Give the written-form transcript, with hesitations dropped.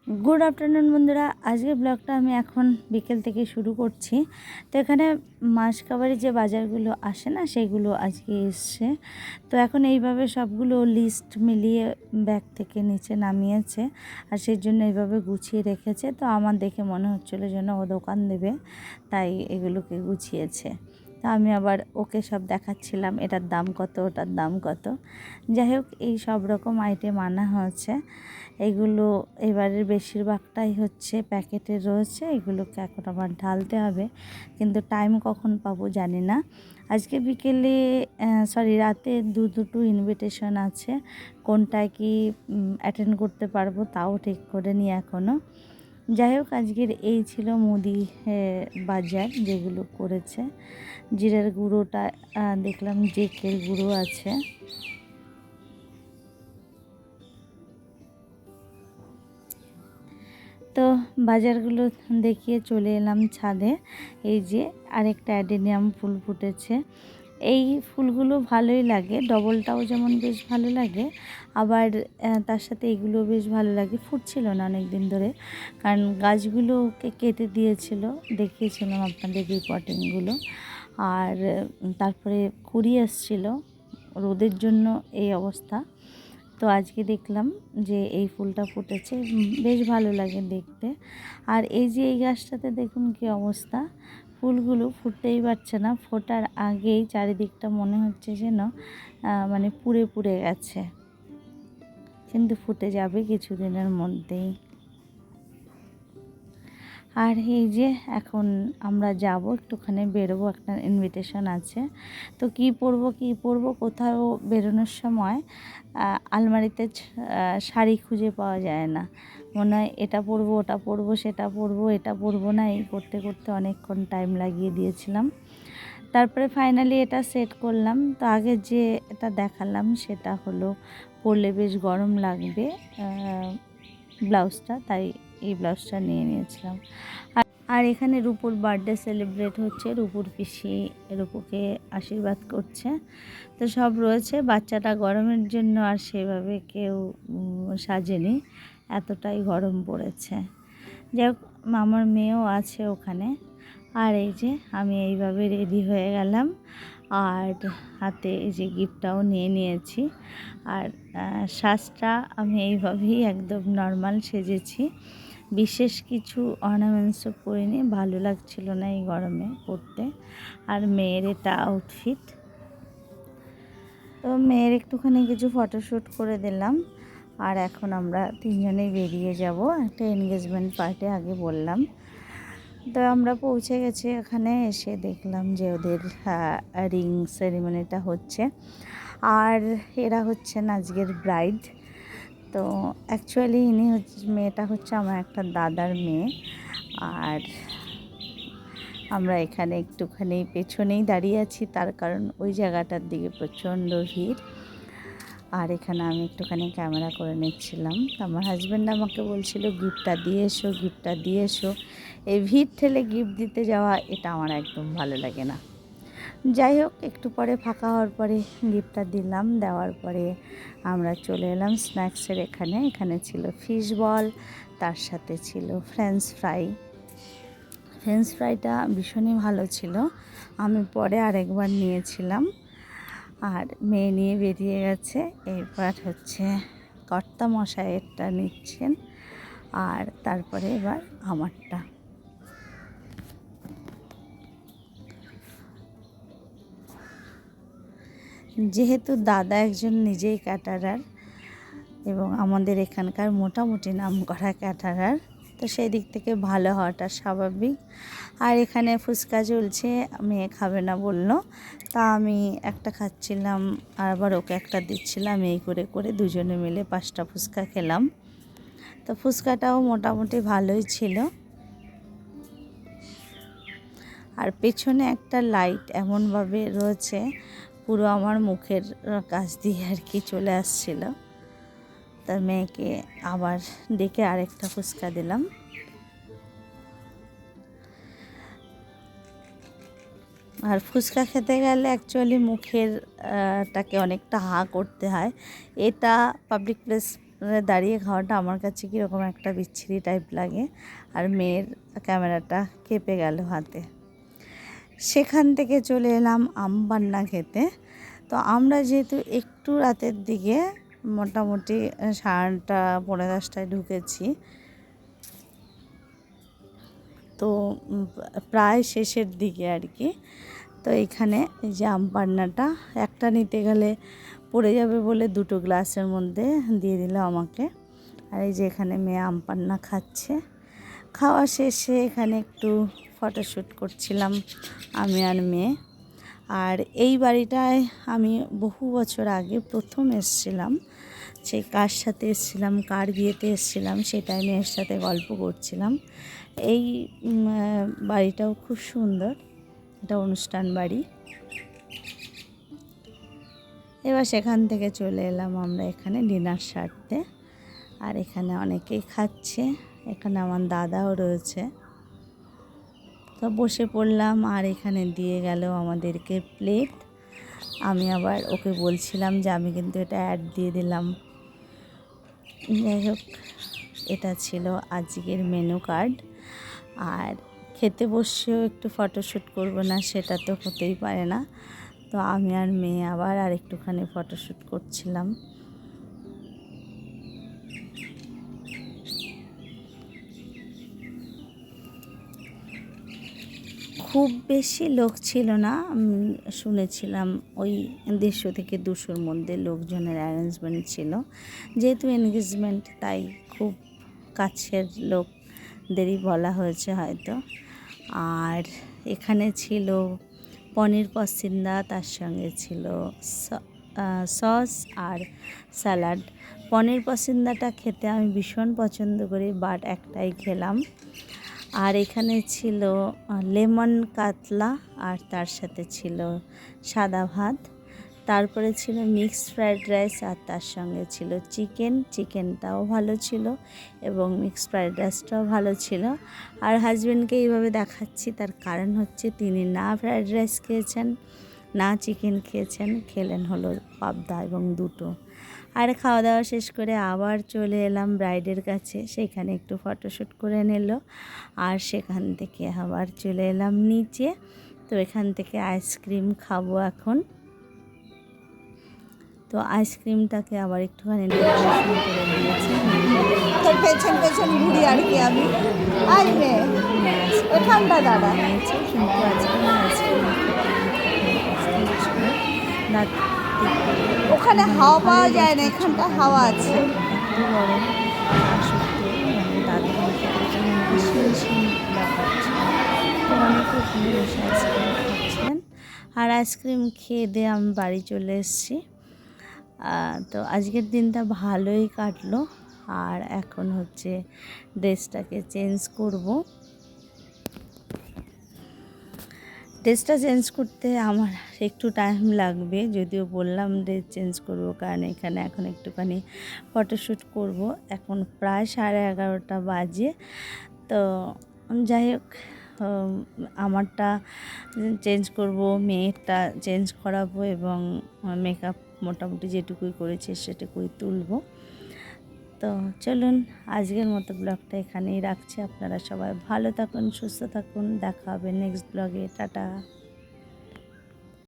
Good afternoon বন্ধুরা, আজকের ব্লগটা আমি এখন বিকেল থেকে শুরু করছি। তো এখানে মাসকাবারি যে বাজারগুলো আসে না, সেগুলো আজকে এসছে। তো এখন এইভাবে সবগুলো লিস্ট মিলিয়ে ব্যাগ থেকে নিচে নামিয়েছে, আর সেই জন্য এইভাবে গুছিয়ে রেখেছে। তো আমার দেখে মনে হচ্ছিলো যেন ও দোকান দেবে, তাই এগুলোকে গুছিয়েছে। তা আমি আবার ওকে সব দেখাচ্ছিলাম, এটার দাম কত, ওটার দাম কত। যাই হোক, এই সব রকম আইটেম আনা হয়েছে। এগুলো এবারের বেশিরভাগটাই হচ্ছে প্যাকেটের রয়েছে, এগুলোকে এখন আবার ঢালতে হবে, কিন্তু টাইম কখন পাবো জানি না। আজকে বিকেলে রাতে দুটো ইনভিটেশন আছে, কোনটায় কি অ্যাটেন্ড করতে পারবো তাও ঠিক করে নি এখনও। যাই হোক, আজকের এই ছিল মুদি বাজার যেগুলো করেছে। জিরের গুঁড়োটা দেখলাম জেকের গুঁড়ো আছে। তো বাজারগুলো দেখিয়ে চলে এলাম ছাদে। এই যে আরেকটা অ্যাডেনিয়াম ফুল ফুটেছে। এই ফুলগুলো ভালোই লাগে, ডবলটাও যেমন বেশ ভালো লাগে, আবার তার সাথে এগুলো বেশ ভালো লাগে। ফুটছিল না অনেক দিন ধরে, কারণ গাছগুলোকে কেটে দিয়েছিল, দেখিয়েছিলাম আপনাদের রিপোর্টিংগুলো। আর তারপরে কুড়ি আসছিল, রোদের জন্য এই অবস্থা। তো আজকে দেখলাম যে এই ফুলটা ফুটেছে, বেশ ভালো লাগে দেখতে। আর এই যে এই গাছটাতে দেখুন কি অবস্থা, ফুলগুলো ফুটতেই পারছে না, ফোটার আগেই চারিদিকটা মনে হচ্ছে যেন মানে পুড়ে পুড়ে গেছে, কিন্তু ফুটে যাবে কিছুদিনের মধ্যেই। আর এই যে এখন আমরা যাব, একটুখানি বেরোবো, একটা ইনভিটেশন আছে। তো কি পরবো কোথাও বেরোনোর সময় আলমারিতে শাড়ি খুঁজে পাওয়া যায় না, মনে হয় এটা পরবো ওটা পরবো, সেটা পরবো এটা পরবো না, এই করতে করতে অনেকক্ষণ টাইম লাগিয়ে দিয়েছিলাম। তারপরে ফাইনালি এটা সেট করলাম। তো আগে যে এটা দেখালাম সেটা হলো পরলে বেশ গরম লাগবে ব্লাউজটা, তাই এই ব্লাউজটা নিয়ে নিয়েছিলাম। আর এখানে রূপুর বার্থডে সেলিব্রেট হচ্ছে, রূপুর পিসি রূপুকে আশীর্বাদ করছে। তো সব রয়েছে, বাচ্চাটা গরমের জন্য আর সেভাবে কেউ সাজেনি, এতটাই গরম পড়েছে। যাই হোক, আমার মেয়েও আছে ওখানে। আর এই যে আমি এইভাবে রেডি হয়ে গেলাম, আর হাতে এই যে গিফটটাও নিয়ে নিয়েছি। আর সাজটা আমি এইভাবেই একদম নর্মাল সেজেছি, বিশেষ কিছু অর্নামেন্টসও পরিনি, ভালো লাগছিল না এই গরমে পরতে। আর মেয়ের এটা আউটফিট। তো মেয়ের একটুখানি কিছু ফটোশ্যুট করে দিলাম, আর এখন আমরা তিনজনেই বেরিয়ে যাব একটা এনগেজমেন্ট পার্টি, আগে বললাম। তো আমরা পৌঁছে গেছি, এখানে এসে দেখলাম যে ওদের রিং সেরিমনিটা হচ্ছে, আর এরা হচ্ছেন আজকের ব্রাইড। তো অ্যাকচুয়ালি মেয়েটা হচ্ছে আমার একটা দাদার মেয়ে। আর আমরা এখানে একটুখানি পেছনেই দাঁড়িয়ে আছি, তার কারণ ওই জায়গাটার দিকে প্রচণ্ড ভিড়। আর এখানে আমি একটুখানি ক্যামেরা করে নিচ্ছিলাম। তো আমার হাজব্যান্ড আমাকে বলছিল গিফটটা দিয়ে এসো, গিফটটা দিয়ে এসো। এই ভিড় ঠেলে গিফট দিতে যাওয়া, এটা আমার একদম ভালো লাগে না। যাই হোক, একটু পরে ফাঁকা হওয়ার পরে গিফটটা দিলাম, দেওয়ার পরে আমরা চলে এলাম স্ন্যাক্সের এখানে ছিল ফিশ বল, তার সাথে ছিল ফ্রেঞ্চ ফ্রাইটা ভীষণই ভালো ছিল, আমি পরে আরেকবার নিয়েছিলাম। আর মেয়ে নিয়ে বেরিয়ে গেছে, এরপর হচ্ছে কর্তা মশাইয়েরটা নিচ্ছেন, আর তারপরে এবার আমারটা। যেহেতু দাদা একজন নিজেই ক্যাটারার এবং আমাদের এখানকার মোটামুটি নামকরা ক্যাটারার, তো সেই দিক থেকে ভালো হওয়াটা স্বাভাবিক। আর এখানে ফুচকা চলছে, মেয়ে খাবে না বললো, তা আমি একটা খাচ্ছিলাম আর আবার ওকে একটা দিচ্ছিলাম, এই করে করে দুজনে মিলে 5টা ফুচকা খেলাম। তো ফুচকাটাও মোটামুটি ভালোই ছিল। আর পেছনে একটা লাইট এমনভাবে রয়েছে, পুরো আমার মুখের কাছ দিয়ে আর কি চলে আসছিল। তার মেয়েকে আবার ডেকে আরেকটা ফুচকা দিলাম। আর ফুচকা খেতে গেলে অ্যাকচুয়ালি মুখের টাকে অনেকটা করতে হয়, এটা পাবলিক প্লেস দাঁড়িয়ে খাওয়াটা আমার কাছে কীরকম একটা বিচ্ছিরি টাইপ লাগে, আর মেয়ের ক্যামেরাটা কেঁপে গেল হাতে। সেখান থেকে চলে এলাম আম পান্না খেতে। তো আমরা যেহেতু একটু রাতের দিকে মোটামুটি 9:30 পৌনে 10টায় ঢুকেছি, তো প্রায় শেষের দিকে আর কি। তো এখানে এই যে আম পান্নাটা একটা নিতে গেলে পড়ে যাবে বলে 2টো গ্লাসের মধ্যে দিয়ে দিল আমাকে। আর এই যে এখানে মেয়ে আম পান্না খাচ্ছে। খাওয়া শেষে এখানে একটু ফটোশ্যুট করছিলাম আমি আর মেয়ে। আর এই বাড়িটায় আমি বহু বছর আগে প্রথম এসেছিলাম। সেই কার সাথে এসেছিলাম, কার বিয়েতে এসেছিলাম, সেটাই মেয়ের সাথে গল্প করছিলাম। এই বাড়িটাও খুব সুন্দর, এটা অনুষ্ঠান বাড়ি। এবার সেখান থেকে চলে এলাম আমরা এখানে ডিনার সারতে। আর এখানে অনেকেই খাচ্ছে, এখানে আমার দাদাও রয়েছে। তো বসে পড়লাম, আর এখানে দিয়ে গেল আমাদেরকে প্লেট। আমি আবার ওকে বলছিলাম যে আমি কিন্তু এটা অ্যাড দিয়ে দিলাম। যাই হোক, এটা ছিল আজকের মেনু কার্ড। আর খেতে বসেও একটু ফটোশ্যুট করব না, সেটা তো হতেই পারে না। তো আমি আর মেয়ে আবার একটুখানি ফটোশ্যুট করছিলাম। খুব বেশি লোক ছিল না, শুনেছিলাম ওই 150 থেকে 200-র মধ্যে লোকজনের অ্যারেঞ্জমেন্ট ছিল। যেহেতু এনগেজমেন্ট, তাই খুব কাছের লোকদেরই বলা হয়েছে হয়তো। আর এখানে ছিল পনির পসিন্দা, তার সঙ্গে ছিল সস আর স্যালাড। পনির পসিন্দাটা খেতে আমি ভীষণ পছন্দ করি, বাট একটাই খেলাম। আর এখানে ছিল লেমন কাতলা, আর তার সাথে ছিল সাদা ভাত। তারপরে ছিল মিক্সড ফ্রাইড রাইস, আর তার সঙ্গে ছিল চিকেনটাও ভালো ছিল এবং মিক্সড ফ্রাইড রাইসটাও ভালো ছিল। আর হাজব্যান্ডকে এইভাবে দেখাচ্ছি, তার কারণ হচ্ছে তিনি না ফ্রাইড রাইস খেয়েছেন, না চিকেন খেয়েছেন, খেলেন হলো পাবদা এবং 2টো। আর খাওয়া দাওয়া শেষ করে আবার চলে এলাম ব্রাইডের কাছে, সেখানে একটু ফটোশ্যুট করে নিল। আর সেখান থেকে আবার চলে এলাম নিচে। তো এখান থেকে আইসক্রিম খাবো এখন। তো আইসক্রিমটাকে আবার একটুখানি ডেকোরেশন করে দিয়েছি। তোর পেছন পেছন ঘুরি আর কি আমি। আইবে ওখানটা দাদা নিয়েছি, কিন্তু আজকে আইসক্রিম ওখানে হাওয়া পাওয়া যায় না, এখানটা হাওয়া আছে। এত গরম, আর সত্যি মানে দাদু বেশি বেশি দেখাচ্ছে। তো অনেকে ওখানে বসে আইসক্রিম খাচ্ছেন। আর আইসক্রিম খেয়ে দিয়ে আমি বাড়ি চলে এসেছি। তো আজকের দিনটা ভালোই কাটলো। আর এখন হচ্ছে ড্রেসটাকে চেঞ্জ করব। ড্রেসটা চেঞ্জ করতে আমার একটু টাইম লাগবে, যদিও বললাম ড্রেস চেঞ্জ করব, কারণ এখানে এখন একটুখানি ফটোশ্যুট করব। এখন প্রায় 11:30 বাজে। তো যাই হোক, আমারটা চেঞ্জ করব, মেয়েরটা চেঞ্জ করাবো এবং মেকআপ মোটামুটি যেটুকুই করেছি সেটুকুই তুলব। তো চলুন, আজকের মতো ব্লগটা এখানেই রাখছি। আপনারা সবাই ভালো থাকুন, সুস্থ থাকুন, দেখা হবে নেক্সট ব্লগে। টাটা।